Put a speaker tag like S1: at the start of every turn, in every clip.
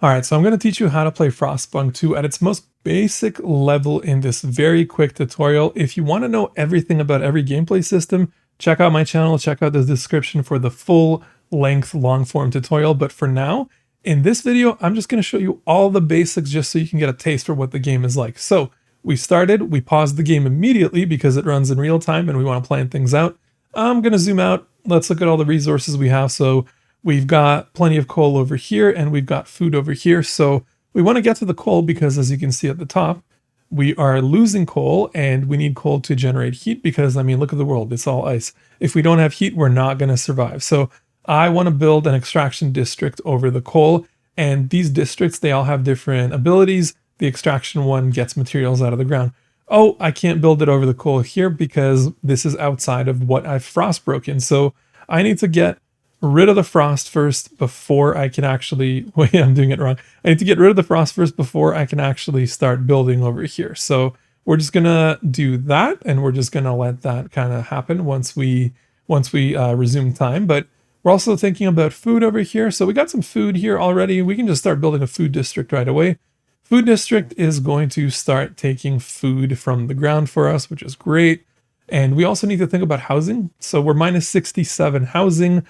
S1: All right, so I'm going to teach you how to play Frostpunk 2 at its most basic level in this very quick tutorial. If you want to know everything about every gameplay system, check out my channel, check out the description for the full length long form tutorial. But for now, in this video, I'm just going to show you all the basics just so you can get a taste for what the game is like. So we started, we paused the game immediately because it runs in real time and we want to plan things out. I'm going to zoom out. Let's look at all the resources we have. So we've got plenty of coal over here and we've got food over here. So we want to get to the coal because, as you can see at the top, we are losing coal and we need coal to generate heat because, I mean, look at the world. It's all ice. If we don't have heat, we're not going to survive. So I want to build an extraction district over the coal. And these districts, they all have different abilities. The extraction one gets materials out of the ground. Oh, I can't build it over the coal here because this is outside of what I've frost broken. So I need to get rid of the frost first before I can actually, wait, I'm doing it wrong. I need to get rid of the frost first before I can actually start building over here. So we're just gonna do that and we're just gonna let that kind of happen once we resume time. But we're also thinking about food over here. So we got some food here already. We can just start building a food district right away. Food district is going to start taking food from the ground for us, which is great. And we also need to think about housing. So we're minus 67 housing.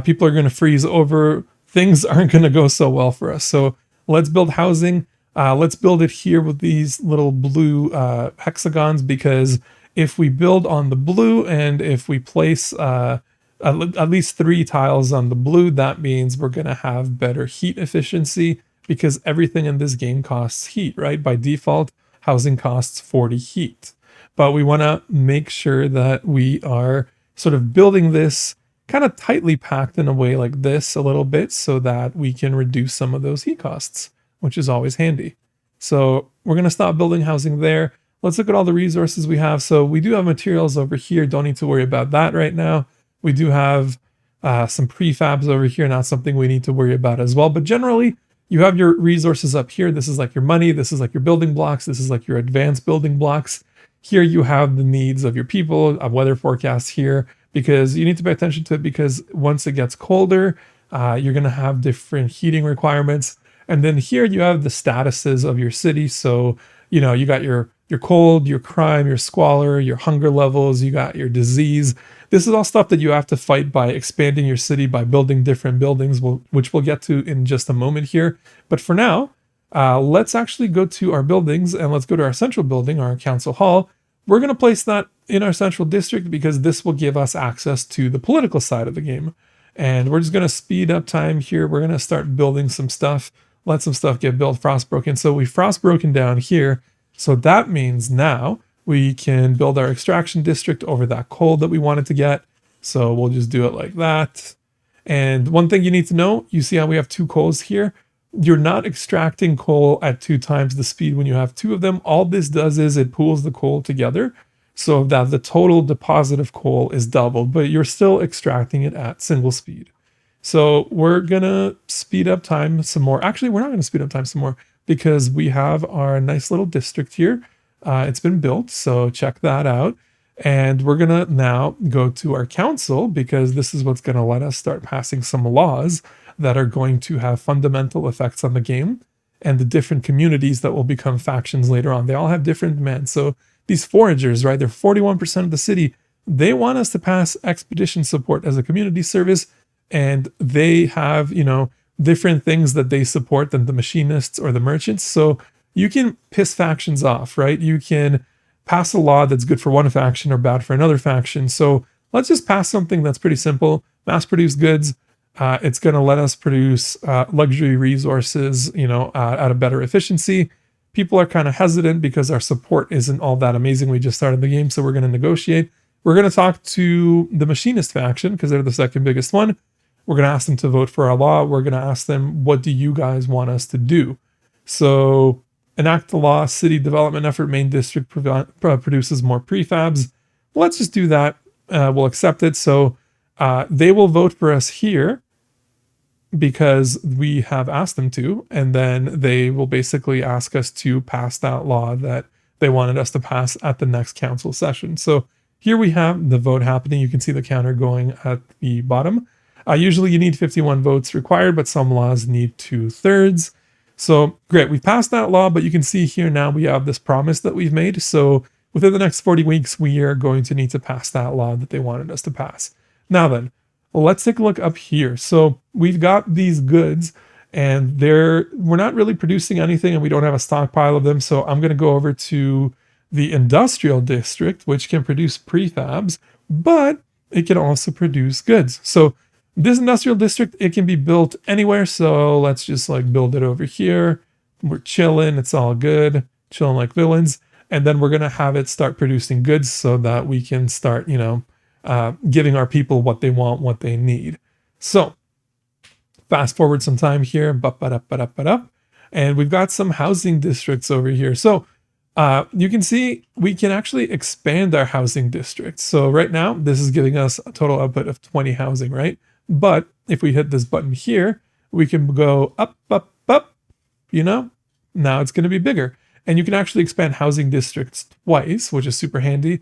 S1: People are going to freeze over. Things aren't going to go so well for us. So let's build housing. Let's build it here with these little blue hexagons, because if we build on the blue and if we place at least 3 tiles on the blue, that means we're going to have better heat efficiency, because everything in this game costs heat, right? By default, housing costs 40 heat. But we want to make sure that we are sort of building this kind of tightly packed in a way like this a little bit so that we can reduce some of those heat costs, which is always handy. So we're going to stop building housing there. Let's look at all the resources we have. So we do have materials over here. Don't need to worry about that right now. We do have some prefabs over here, not something we need to worry about as well. But generally, you have your resources up here. This is like your money. This is like your building blocks. This is like your advanced building blocks. Here you have the needs of your people, a weather forecast here, because you need to pay attention to it, because once it gets colder, you're going to have different heating requirements. And then here you have the statuses of your city. So, you know, you got your cold, your crime, your squalor, your hunger levels, you got your disease. This is all stuff that you have to fight by expanding your city, by building different buildings, which we'll get to in just a moment here. But for now, let's actually go to our buildings and let's go to our central building, our council hall. We're going to place that in our central district because this will give us access to the political side of the game. And we're just going to speed up time here. We're going to start building some stuff, let some stuff get built, frostbroken. So we frostbroken down here. So that means now we can build our extraction district over that coal that we wanted to get. So we'll just do it like that. And one thing you need to know, you see how we have 2 coals here? You're not extracting coal at 2 times the speed when you have 2 of them. All this does is it pools the coal together so that the total deposit of coal is doubled, but you're still extracting it at single speed. So we're going to speed up time some more. Actually, we're not going to speed up time some more because we have our nice little district here. It's been built, so check that out. And we're going to now go to our council because this is what's going to let us start passing some laws that are going to have fundamental effects on the game and the different communities that will become factions later on. They all have different demands. So these foragers, right, they're 41% of the city. They want us to pass expedition support as a community service, and they have, you know, different things that they support than the machinists or the merchants. So you can piss factions off, right? You can pass a law that's good for one faction or bad for another faction. So let's just pass something that's pretty simple, mass-produced goods. It's going to let us produce luxury resources, you know, at a better efficiency. People are kind of hesitant because our support isn't all that amazing. We just started the game, so we're going to negotiate. We're going to talk to the machinist faction because they're the second biggest one. We're going to ask them to vote for our law. We're going to ask them, what do you guys want us to do? So enact the law, city development effort, main district produces more prefabs. Let's just do that. We'll accept it. So they will vote for us here because we have asked them to, and then they will basically ask us to pass that law that they wanted us to pass at the next council session. So here we have the vote happening. You can see the counter going at the bottom. Usually you need 51 votes required, but some laws need 2/3. So great, we've passed that law, but you can see here now we have this promise that we've made. So within the next 40 weeks, we are going to need to pass that law that they wanted us to pass. Now then, let's take a look up here. So we've got these goods and we're not really producing anything and we don't have a stockpile of them. So I'm going to go over to the industrial district, which can produce prefabs, but it can also produce goods. So this industrial district, it can be built anywhere. So let's just like build it over here. We're chilling. It's all good. Chilling like villains. And then we're going to have it start producing goods so that we can start, giving our people what they want, what they need. So fast forward some time here. And we've got some housing districts over here. So you can see we can actually expand our housing districts. So right now, this is giving us a total output of 20 housing, right? But if we hit this button here, we can go up, now it's going to be bigger. And you can actually expand housing districts twice, which is super handy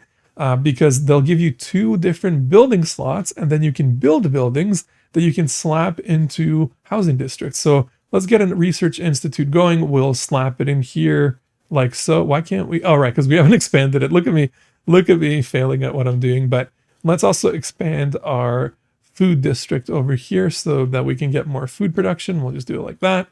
S1: because they'll give you 2 different building slots, and then you can build buildings that you can slap into housing districts. So let's get a research institute going. We'll slap it in here like so. Why can't we? Oh, right, because we haven't expanded it. Look at me failing at what I'm doing. But let's also expand our food district over here so that we can get more food production. We'll just do it like that.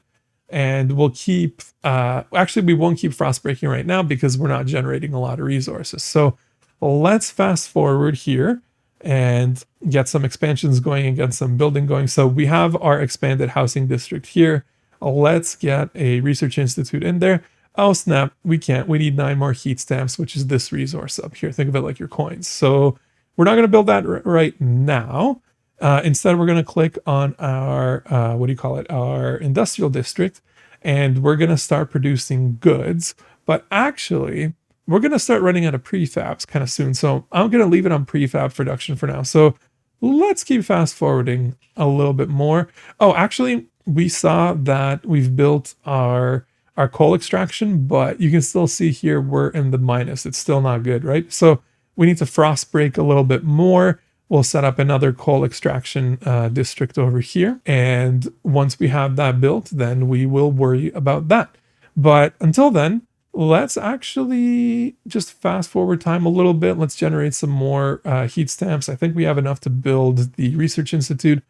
S1: And we'll keep, actually we won't keep frost breaking right now because we're not generating a lot of resources. So let's fast forward here and get some expansions going and get some building going. So we have our expanded housing district here. Let's get a research institute in there. Oh snap, we can't. We need 9 more heat stamps, which is this resource up here. Think of it like your coins. So we're not going to build that right now. Instead, we're going to click on our, our industrial district, and we're going to start producing goods. But actually, we're going to start running out of prefabs kind of soon. So I'm going to leave it on prefab production for now. So let's keep fast forwarding a little bit more. Oh, actually, we saw that we've built our coal extraction, but you can still see here we're in the minus. It's still not good, right? So we need to frost break a little bit more. We'll set up another coal extraction district over here. And once we have that built, then we will worry about that. But until then, let's actually just fast forward time a little bit. Let's generate some more heat stamps. I think we have enough to build the Research Institute.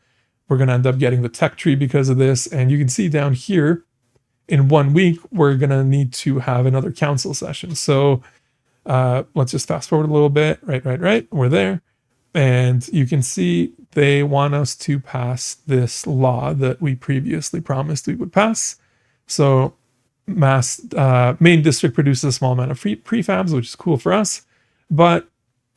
S1: We're going to end up getting the tech tree because of this. And you can see down here, in 1 week, we're going to need to have another council session. So let's just fast forward a little bit. Right. We're there. And you can see they want us to pass this law that we previously promised we would pass. So main district produces a small amount of prefabs, which is cool for us. But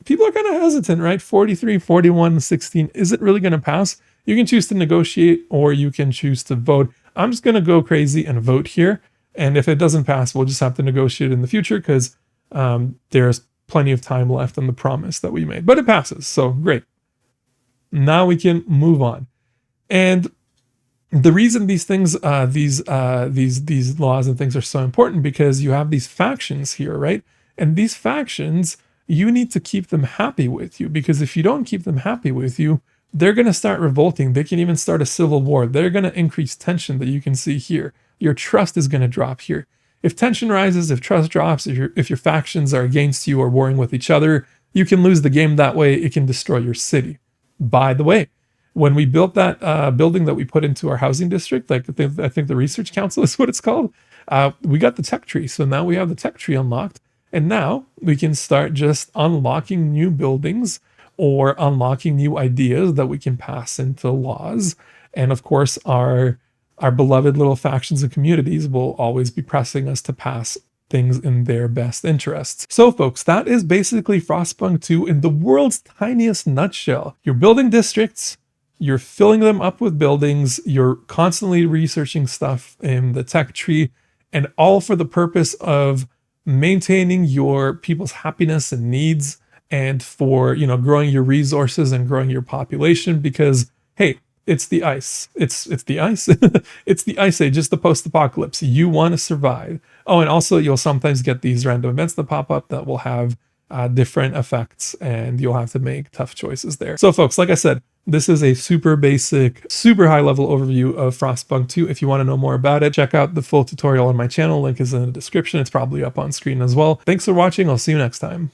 S1: people are kind of hesitant, right? 43, 41, 16. Is it really going to pass? You can choose to negotiate or you can choose to vote. I'm just going to go crazy and vote here. And if it doesn't pass, we'll just have to negotiate in the future because there's plenty of time left on the promise that we made. But it passes, so great. Now we can move on. And the reason these things, these laws and things are so important because you have these factions here, right? And these factions, you need to keep them happy with you because if you don't keep them happy with you, they're going to start revolting. They can even start a civil war. They're going to increase tension that you can see here. Your trust is going to drop here. If tension rises, if trust drops, if your factions are against you or warring with each other, you can lose the game that way. It can destroy your city. By the way, when we built that building that we put into our housing district, like I think the Research Council is what it's called, we got the tech tree. So now we have the tech tree unlocked. And now we can start just unlocking new buildings or unlocking new ideas that we can pass into laws. And of course, our beloved little factions and communities will always be pressing us to pass things in their best interests. So folks, that is basically Frostpunk 2 in the world's tiniest nutshell. You're building districts, you're filling them up with buildings, you're constantly researching stuff in the tech tree, and all for the purpose of maintaining your people's happiness and needs and for, growing your resources and growing your population because, hey, it's the ice. It's the ice. It's the ice age. It's the post-apocalypse. You want to survive. Oh, and also you'll sometimes get these random events that pop up that will have different effects, and you'll have to make tough choices there. So folks, like I said, this is a super basic, super high level overview of Frostpunk 2. If you want to know more about it, check out the full tutorial on my channel. Link is in the description. It's probably up on screen as well. Thanks for watching. I'll see you next time.